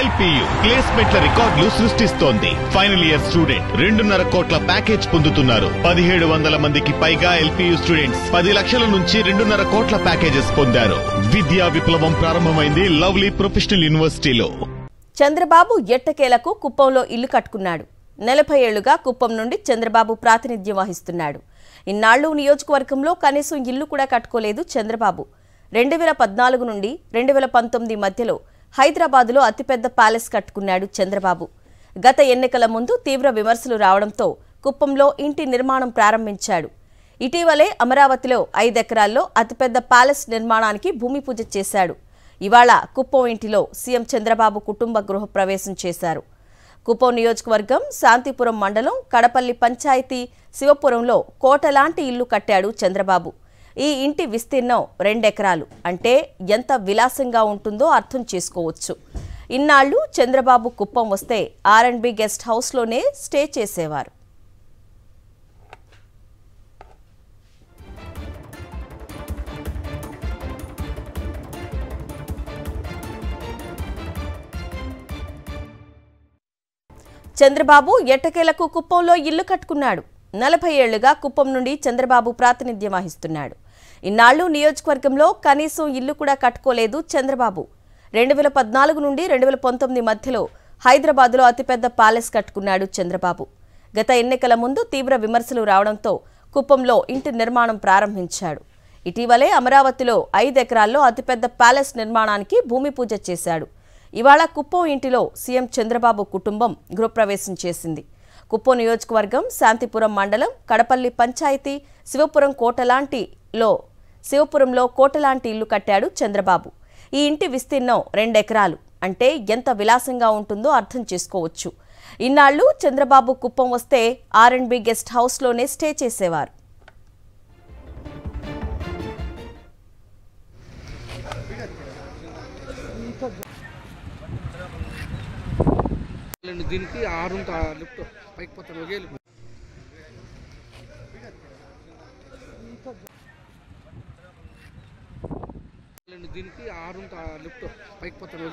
LPU ప్లేస్మెంట్ల రికార్డులు సృష్టిస్తోంది. Final year student 2.5 కోట్ల ప్యాకేజ్ పొందుతున్నారు. 1700 మందికి పైగా ఎల్పీయూ స్టూడెంట్స్ 10 లక్షల నుంచి 2.5 కోట్ల ప్యాకేజెస్ పొందారు. విద్యా విప్లవం ప్రారంభమైంది లవ్లీ ప్రొఫెషనల్ యూనివర్సిటీలో. చంద్రబాబు ఎట్టకేలకు కుప్పంలో ఇల్లు కట్టుకున్నాడు. 40 ఏళ్లుగా కుప్పం నుండి చంద్రబాబు ప్రాతినిధ్యం వహిస్తున్నాడు. ఇన్నాళ్లు నియోజకవర్గంలో కనీసం ఇల్లు కూడా కట్టుకోలేదు చంద్రబాబు. 2014 నుండి 2019 మధ్యలో హైదరాబాదులో అతిపెద్ద ప్యాలెస్ కట్టుకున్నాడు చంద్రబాబు. గత ఎన్నికల ముందు తీవ్ర విమర్శలు రావడంతో కుప్పంలో ఇంటి నిర్మాణం ప్రారంభించాడు. ఇటీవలే అమరావతిలో 5 ఎకరాల్లో అతిపెద్ద ప్యాలెస్ నిర్మాణానికి భూమి పూజ చేశాడు. ఇవాళ కుప్పం ఇంటిలో సీఎం చంద్రబాబు కుటుంబ గృహప్రవేశం చేశారు. కుప్పం నియోజకవర్గం శాంతిపురం మండలం కడపల్లి పంచాయతీ శివపురంలో కోటలాంటి ఇల్లు కట్టాడు చంద్రబాబు. ఈ ఇంటి విస్తీర్ణం 2 ఎకరాలు. అంటే ఎంత విలాసంగా ఉంటుందో అర్థం చేసుకోవచ్చు. ఇన్నాళ్లు చంద్రబాబు కుప్పం వస్తే R&B గెస్ట్ హౌస్లోనే స్టే చేసేవారు. చంద్రబాబు ఎట్టకేలకు కుప్పంలో ఇల్లు కట్టుకున్నాడు. 40 ఏళ్లుగా కుప్పం నుండి చంద్రబాబు ప్రాతినిధ్యం వహిస్తున్నాడు. ఇన్నాళ్లు నియోజకవర్గంలో కనీసం ఇల్లు కూడా కట్టుకోలేదు చంద్రబాబు. 2014 నుండి 2019 మధ్యలో హైదరాబాద్లో అతిపెద్ద ప్యాలెస్ కట్టుకున్నాడు చంద్రబాబు. గత ఎన్నికల ముందు తీవ్ర విమర్శలు రావడంతో కుప్పంలో ఇంటి నిర్మాణం ప్రారంభించాడు. ఇటీవలే అమరావతిలో 5 ఎకరాల్లో అతిపెద్ద ప్యాలెస్ నిర్మాణానికి భూమి పూజ చేశాడు. ఇవాళ కుప్పం ఇంటిలో సీఎం చంద్రబాబు కుటుంబం గృహప్రవేశం చేసింది. కుప్పం నియోజకవర్గం శాంతిపురం మండలం కడపల్లి పంచాయతీ శివపురంలో కోటలాంటి ఇల్లు కట్టాడు చంద్రబాబు. ఈ ఇంటి విస్తీర్ణం 2 ఎకరాలు. అంటే ఎంత విలాసంగా ఉంటుందో అర్థం చేసుకోవచ్చు. ఇన్నాళ్లు చంద్రబాబు కుప్పం వస్తే R&B గెస్ట్ హౌస్లోనే స్టే చేసేవారు. దీనికి 6 లిఫ్ట్ పైకి పోతాను దీనికి 6 లిఫ్ట్ పైకి పోతాను